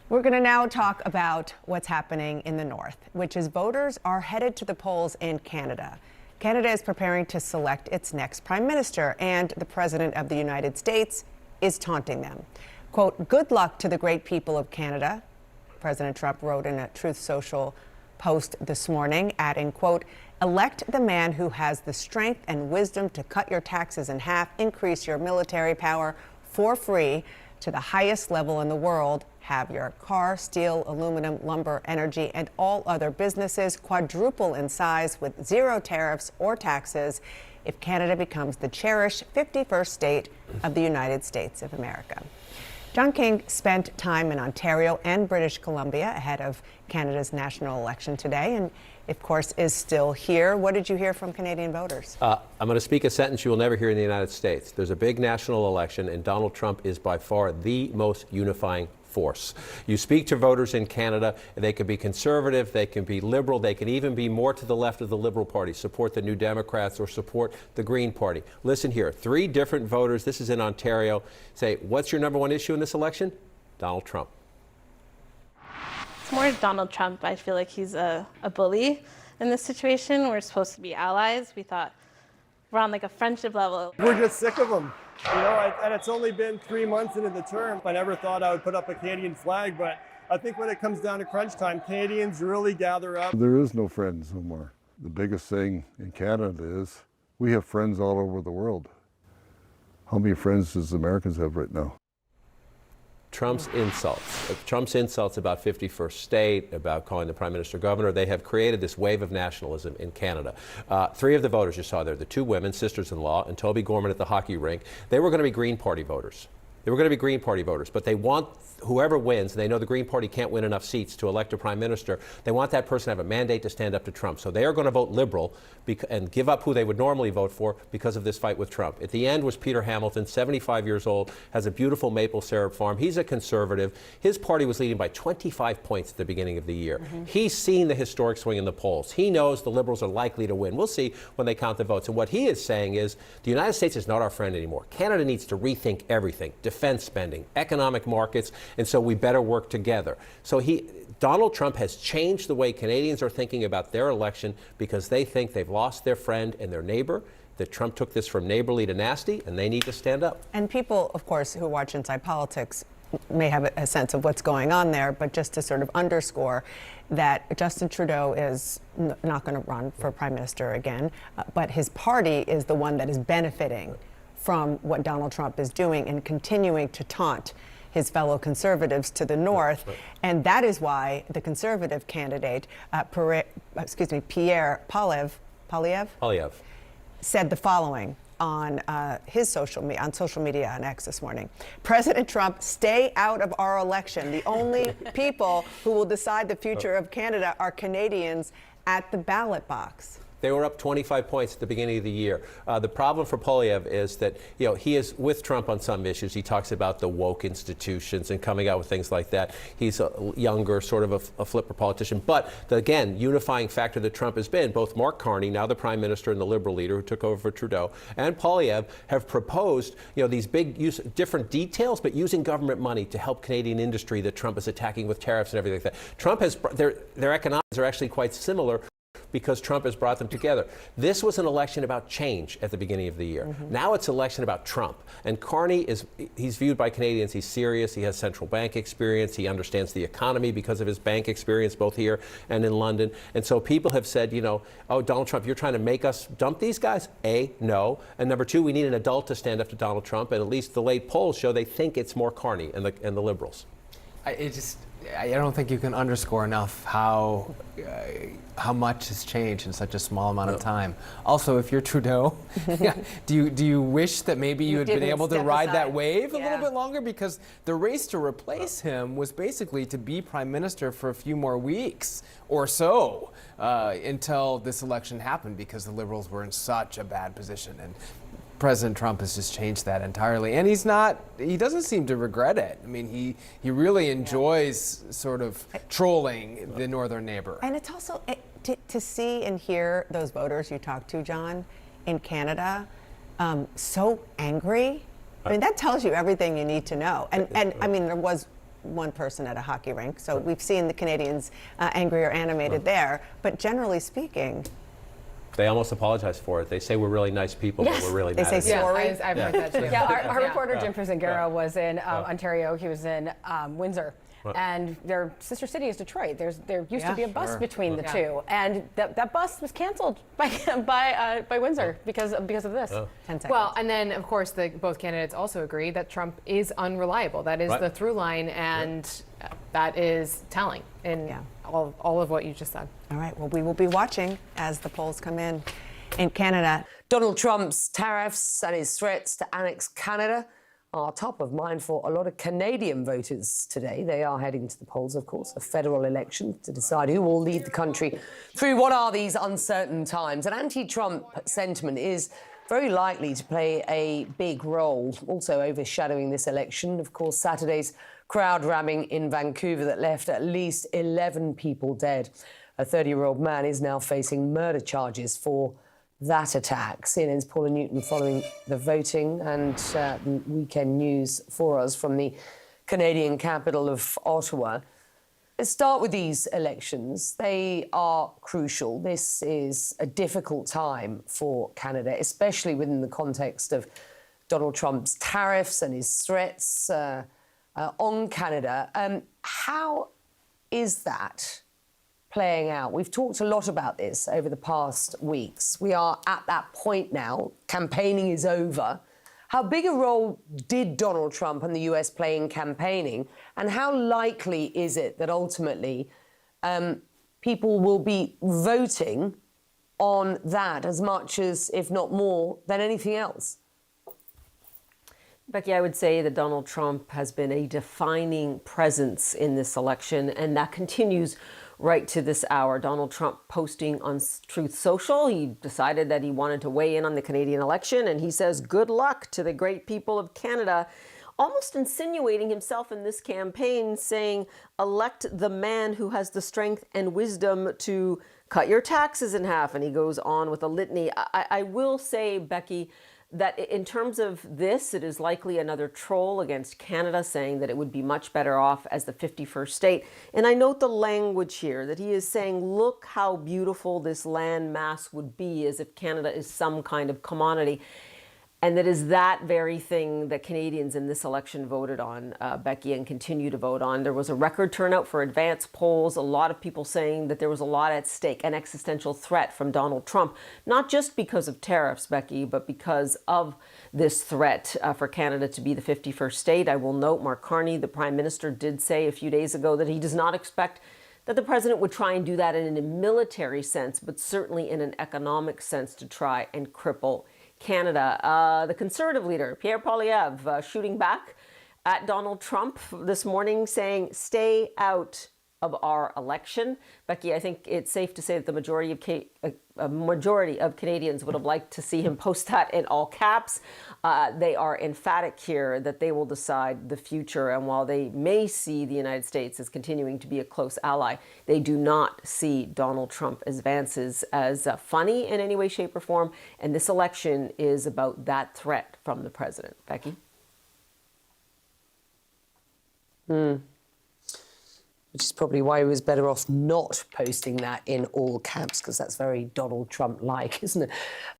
We're going to now talk about what's happening in the north, which is voters are headed to the polls in Canada. Canada is preparing to select its next prime minister, and the president of the United States is taunting them. Quote, "Good luck to the great people of Canada," President Trump wrote in a Truth Social post this morning, adding, quote, "Elect the man who has the strength and wisdom to cut your taxes in half, increase your military power for free to the highest level in the world, have your car, steel, aluminum, lumber, energy, and all other businesses quadruple in size with zero tariffs or taxes if Canada becomes the cherished 51st state of the United States of America." John King spent time in Ontario and British Columbia ahead of Canada's national election today, and of course is still here. What did you hear from Canadian voters? I'm going to speak a sentence you will never hear in the United States. There's a big national election, and Donald Trump is by far the most unifying force. You speak to voters in Canada, they can be conservative, they can be liberal, they can even be more to the left of the Liberal Party, support the New Democrats or support the Green Party. Listen here, 3 different voters, this is in Ontario, say, what's your number 1 issue in this election? Donald Trump. It's more Donald Trump. I feel like he's a bully in this situation. We're supposed to be allies. We thought we're on like a friendship level. We're just sick of him. You know, and it's only been 3 months into the term. I never thought I would put up a Canadian flag, but I think when it comes down to crunch time, Canadians really gather up. There is no friends anymore. The biggest thing in Canada is we have friends all over the world. How many friends does Americans have right now? Trump's insults about 51st state, about calling the prime minister governor, they have created this wave of nationalism in Canada. 3 of the voters you saw there, the 2 women, sisters-in-law, and Toby Gorman at the hockey rink, they were going to be Green Party voters. They were going to be Green Party voters, but they want whoever wins, and they know the Green Party can't win enough seats to elect a prime minister, they want that person to have a mandate to stand up to Trump. So they are going to vote Liberal and give up who they would normally vote for because of this fight with Trump. At the end was Peter Hamilton, 75 years old, has a beautiful maple syrup farm. He's a conservative. His party was leading by 25 points at the beginning of the year. He's seen the historic swing in the polls. He knows the Liberals are likely to win. We'll see when they count the votes. And what he is saying is the United States is not our friend anymore. Canada needs to rethink everything, defense spending, economic markets, and so we better work together. So Donald Trump has changed the way Canadians are thinking about their election because they think they've lost their friend and their neighbor, that Trump took this from neighborly to nasty, and they need to stand up. And people, of course, who watch Inside Politics may have a sense of what's going on there, but just to sort of underscore that Justin Trudeau is not going to run for prime minister again, but his party is the one that is benefiting from what Donald Trump is doing and continuing to taunt his fellow conservatives to the north. And that is why the conservative candidate, Pierre Poilievre, said the following on his social media on X this morning. "President Trump, stay out of our election. The only people who will decide the future of Canada are Canadians at the ballot box." They were up 25 points at the beginning of the year. The problem for Poilievre is that, he is with Trump on some issues. He talks about the woke institutions and coming out with things like that. He's a younger, sort of a flipper politician. But again, unifying factor that Trump has been, both Mark Carney, now the prime minister and the Liberal leader who took over for Trudeau, and Poilievre have proposed, these big different details, but using government money to help Canadian industry that Trump is attacking with tariffs and everything like that. Trump has, their economics are actually quite similar, because Trump has brought them together. This was an election about change at the beginning of the year. Now it's an election about Trump. And Carney he's viewed by Canadians, he's serious, he has central bank experience, he understands the economy because of his bank experience both here and in London. And so people have said, oh, Donald Trump, you're trying to make us dump these guys? A, no. And number 2, we need an adult to stand up to Donald Trump, and at least the late polls show they think it's more Carney and the Liberals. I don't think you can underscore enough how much has changed in such a small amount of time. Also, if you're Trudeau, do you wish that maybe you had been able to ride that wave a little bit longer? Because the race to replace him was basically to be prime minister for a few more weeks or so until this election happened, because the Liberals were in such a bad position. And President Trump has just changed that entirely, and he doesn't seem to regret it. I mean, he really enjoys sort of trolling the northern neighbor. And it's also to see and hear those voters you talked to, John, in Canada, so angry. I mean, that tells you everything you need to know. And I mean, there was one person at a hockey rink. So we've seen the Canadians angry or animated there. But generally speaking, they almost apologize for it. They say we're really nice people, but we're really They mad say at you. sorry. I've heard that too. Yeah, our reporter Jim Frisengera was in Ontario. He was in Windsor. And their sister city is Detroit. There used to be a bus between the two, and that bus was canceled by Windsor because of this. 10 seconds. Well, and then of course both candidates also agree that Trump is unreliable. That is the through line, and that is telling in all of what you just said. All right. Well, we will be watching as the polls come in Canada. Donald Trump's tariffs and his threats to annex Canada are top of mind for a lot of Canadian voters today. They are heading to the polls, of course, a federal election to decide who will lead the country through what are these uncertain times. And anti-Trump sentiment is very likely to play a big role, also overshadowing this election. Of course, Saturday's crowd ramming in Vancouver that left at least 11 people dead. A 30-year-old man is now facing murder charges for that attack. CNN's Paula Newton following the voting and the weekend news for us from the Canadian capital of Ottawa. Let's start with these elections. They are crucial. This is a difficult time for Canada, especially within the context of Donald Trump's tariffs and his threats on Canada. How is that playing out? We've talked a lot about this over the past weeks. We are at that point now. Campaigning is over. How big a role did Donald Trump and the US play in campaigning? And how likely is it that ultimately people will be voting on that as much as, if not more, than anything else? Becky, I would say that Donald Trump has been a defining presence in this election, and that continues right to this hour. Donald Trump posting on Truth Social, he decided that he wanted to weigh in on the Canadian election, and he says, good luck to the great people of Canada, almost insinuating himself in this campaign, saying, elect the man who has the strength and wisdom to cut your taxes in half. And he goes on with a litany. I will say, Becky, that in terms of this, it is likely another troll against Canada, saying that it would be much better off as the 51st state. And I note the language here, that he is saying, look how beautiful this land mass would be, as if Canada is some kind of commodity. And that is that very thing that Canadians in this election voted on, Becky, and continue to vote on. There was a record turnout for advance polls, a lot of people saying that there was a lot at stake, an existential threat from Donald Trump, not just because of tariffs, Becky, but because of this threat for Canada to be the 51st state. I will note Mark Carney, the Prime Minister, did say a few days ago that he does not expect that the president would try and do that in a military sense, but certainly in an economic sense to try and cripple Canada. The Conservative leader, Pierre Poilievre, shooting back at Donald Trump this morning, saying, stay out of our election. Becky, I think it's safe to say that the majority of Canadians would have liked to see him post that in all caps. They are emphatic here that they will decide the future. And while they may see the United States as continuing to be a close ally, they do not see Donald Trump advances as funny in any way, shape, or form. And this election is about that threat from the president. Becky? Which is probably why he was better off not posting that in all caps, because that's very Donald Trump-like, isn't it?